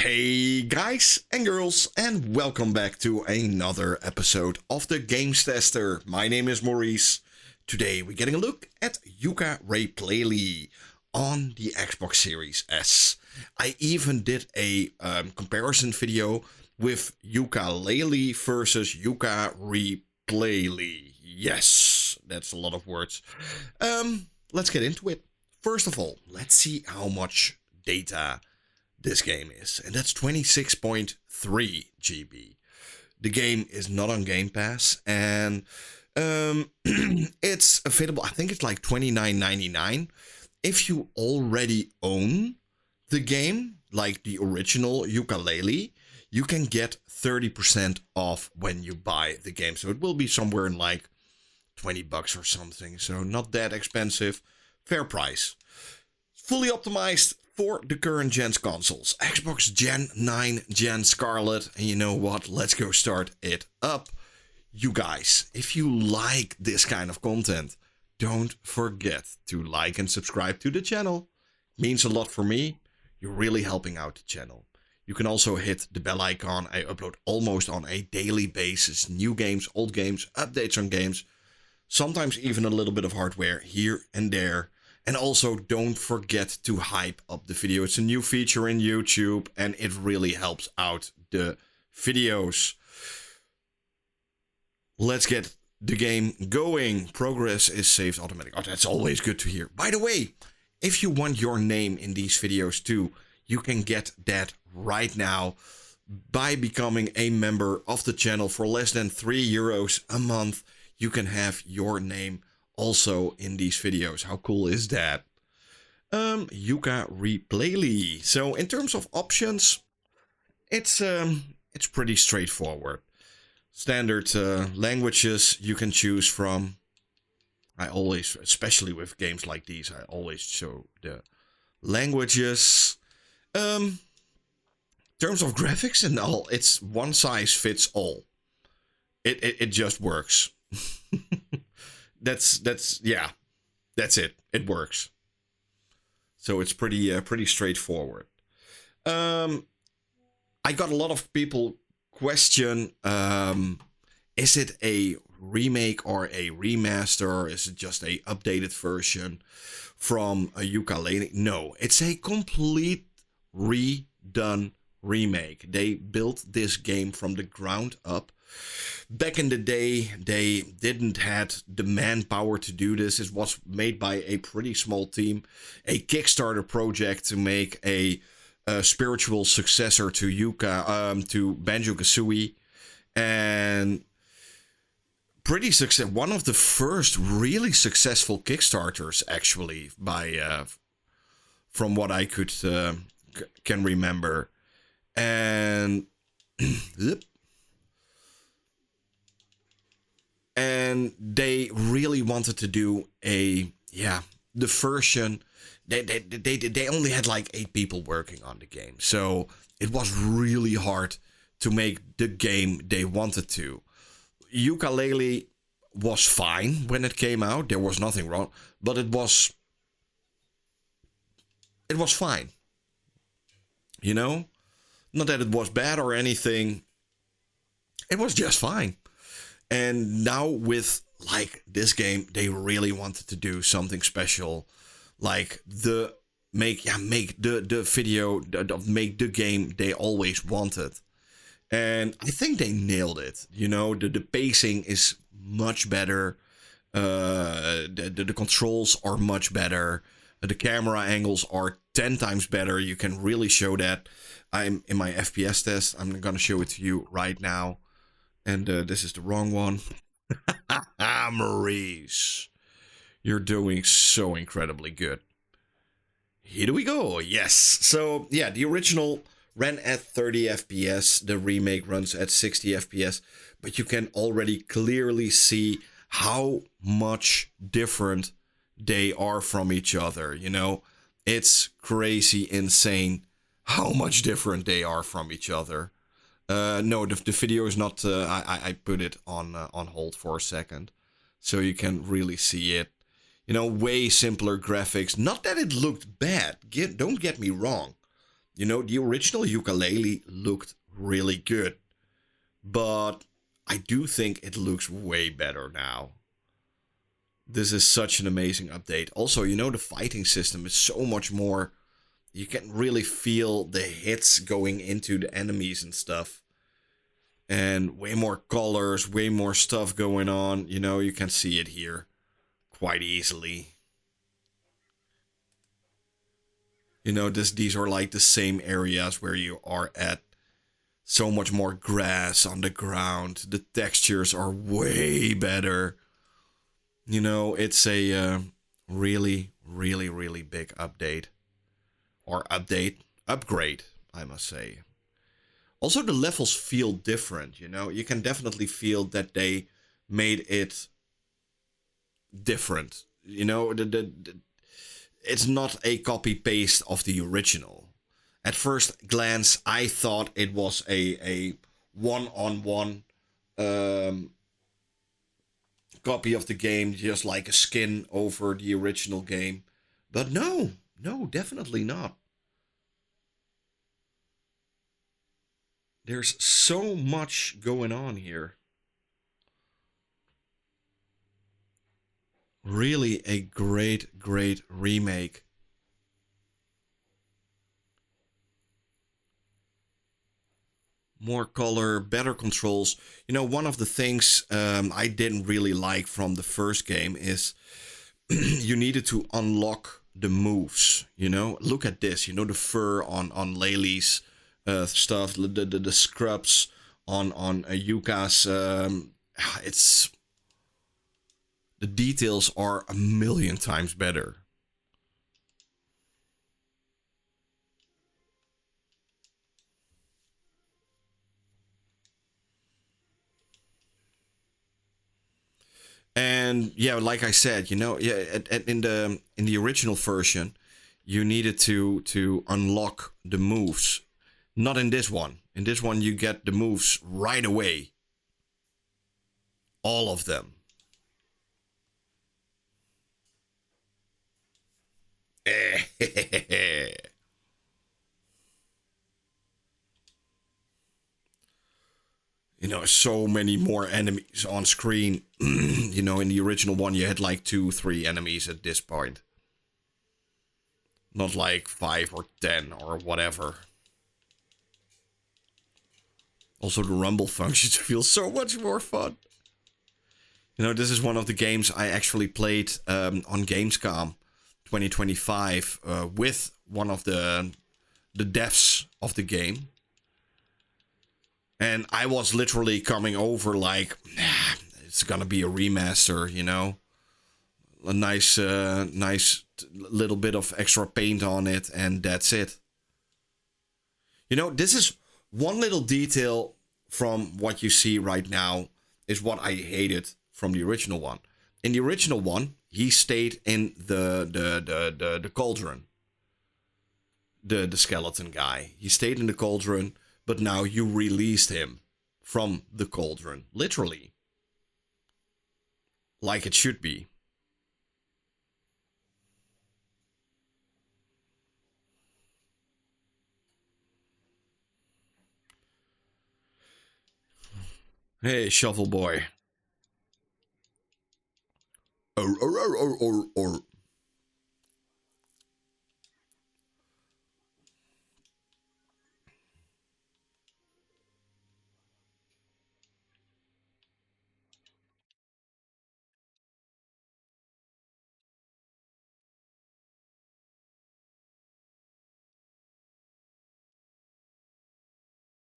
Hey guys and girls, and welcome back to another episode of the Games Tester. My name is Maurice. Today we're getting a look at Yooka-Re-Playlee on the Xbox Series S. I even did a comparison video with Yooka-Laylee versus Yooka-Re-Playlee. Yes, that's a lot of words. Let's get into it. First of all, let's see how much data this game is, and that's 26.3 GB. The game is not on Game Pass, and it's available, I think it's like $29.99. If you already own the game, like the original Yooka-Laylee, you can get 30% off when you buy the game. So it will be somewhere in like 20 bucks or something. So not that expensive. Fair price. Fully optimized for the current gen's consoles. Xbox Gen 9, Gen Scarlet. And you know what? Let's go start it up. You guys, if you like this kind of content, don't forget to like and subscribe to the channel. It means a lot for me. You're really helping out the channel. You can also hit the bell icon. I upload almost on a daily basis. New games, old games, updates on games. Sometimes even a little bit of hardware here and there. And also don't forget to hype up the video. It's a new feature in YouTube and it really helps out the videos. Let's get the game going. Progress is saved automatically. Oh, that's always good to hear. By the way, if you want your name in these videos too, you can get that right now by becoming a member of the channel for less than €3 a month. You can have your name also in these videos. How cool is that? Yooka-Re-Playlee. So in terms of options, it's pretty straightforward. Standard languages you can choose from. I always, especially with games like these, I always show the languages. In terms of graphics and all, it's one size fits all. It just works. That's it. It works. So it's pretty straightforward. I got a lot of people question, is it a remake or a remaster? Is it just a updated version from a Yooka-Laylee? No, it's a complete redone remake. They built this game from the ground up. Back in the day, they didn't had the manpower to do this. It was made by a pretty small team, a Kickstarter project to make a spiritual successor to to Banjo-Kazooie, and pretty success. One of the first really successful Kickstarters, actually, by from what I can remember, and. And they really wanted to do the version. They only had like 8 people working on the game. So it was really hard to make the game they wanted to. Yooka-Laylee was fine when it came out. There was nothing wrong. But it was fine. You know? Not that it was bad or anything. It was just fine. And now with like this game, they really wanted to do something special, like make the game they always wanted. And I think they nailed it. You know, the pacing is much better. The controls are much better. The camera angles are 10 times better. You can really show that. I'm in my FPS test. I'm gonna show it to you right now. And this is the wrong one. Maurice, you're doing so incredibly good. Here we go. Yes. So, yeah, the original ran at 30 FPS. The remake runs at 60 FPS. But you can already clearly see how much different they are from each other. You know, it's crazy, insane how much different they are from each other. No, the video is not. I put it on hold for a second, so you can really see it. You know, way simpler graphics. Not that it looked bad. Don't get me wrong. You know, the original Yooka-Laylee looked really good, but I do think it looks way better now. This is such an amazing update. Also, you know, the fighting system is so much more. You can really feel the hits going into the enemies and stuff. And way more colors, way more stuff going on. You know, you can see it here quite easily. You know, these are like the same areas where you are at. So much more grass on the ground. The textures are way better. You know, it's a really, really, really big update. Or upgrade, I must say. Also, the levels feel different, you know? You can definitely feel that they made it different. You know, it's not a copy-paste of the original. At first glance, I thought it was a one-on-one copy of the game, just like a skin over the original game. But no, definitely not. There's so much going on here. Really a great remake. More color, better controls. You know, one of the things I didn't really like from the first game is you needed to unlock the moves. You know, look at this. You know, the fur on Laylee's stuff, the scrubs on Yuka's. It's the details are a million times better. And yeah, like I said, you know, yeah, in the original version, you needed to unlock the moves. Not in this one. In this one, you get the moves right away. All of them. You know, so many more enemies on screen. You know, in the original one, you had like 2-3 enemies at this point. Not like 5 or 10 or whatever. Also, the rumble functions feel so much more fun. You know, this is one of the games I actually played on Gamescom 2025 with one of the devs of the game. And I was literally coming over like, it's gonna be a remaster, you know? A nice little bit of extra paint on it, and that's it. You know, this is one little detail from what you see right now is what I hated from the original one. In the original one, he stayed in the cauldron. The skeleton guy. He stayed in the cauldron, but now you released him from the cauldron. Literally. Like it should be. Hey, Shovel Boy. Or.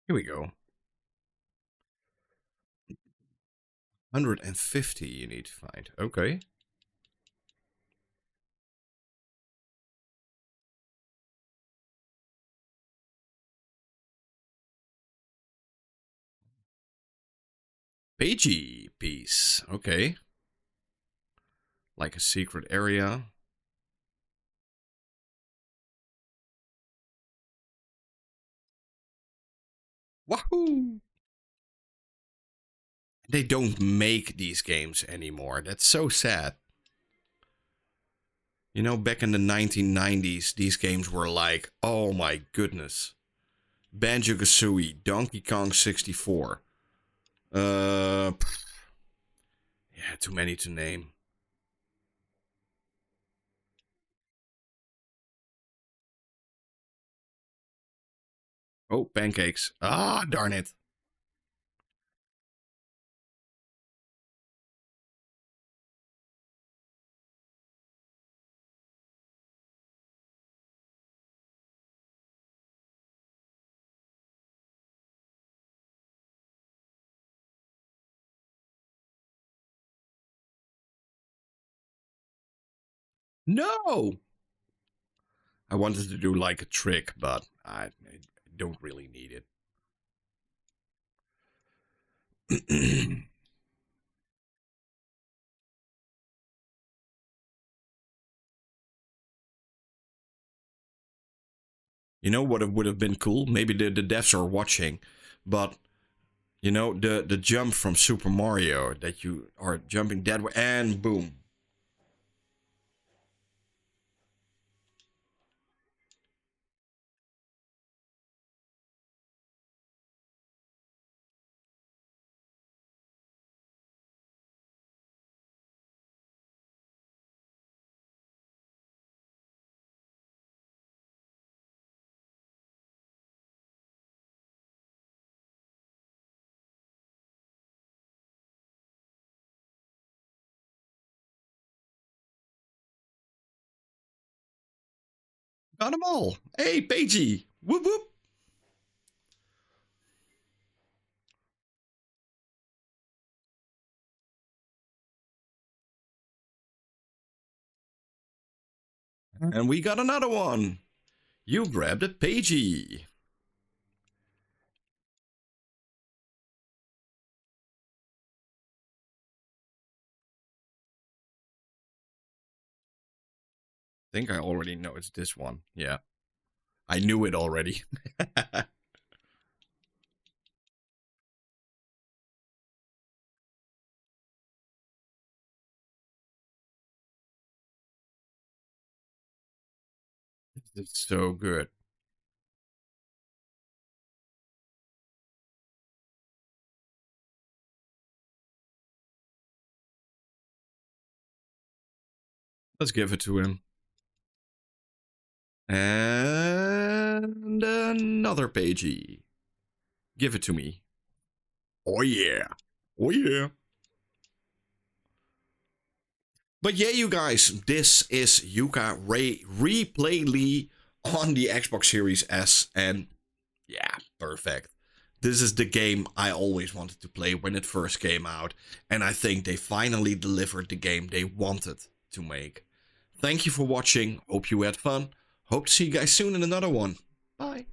Here we go. 150 you need to find. Okay. Pagey piece. Okay. Like a secret area. Wahoo! They don't make these games anymore. That's so sad. You know, back in the 1990s, these games were like, oh my goodness. Banjo-Kazooie, Donkey Kong 64. Yeah, too many to name. Oh, pancakes. Ah, darn it. No! I wanted to do like a trick, but I don't really need it. You know what would have been cool? Maybe the devs are watching, but you know the jump from Super Mario that you are jumping that way and boom. Got them all. Hey, Pagey. Whoop whoop. And we got another one. You grabbed a Pagey. I think I already know it's this one. Yeah. I knew it already. It's so good. Let's give it to him. And another Pagey. Give it to me. Oh yeah. Oh yeah. But yeah, you guys, this is Yooka-Re-Playlee on the Xbox Series S, and yeah, perfect. This is the game I always wanted to play when it first came out, and I think they finally delivered the game they wanted to make. Thank you for watching, hope you had fun, hope to see you guys soon in another one. Bye.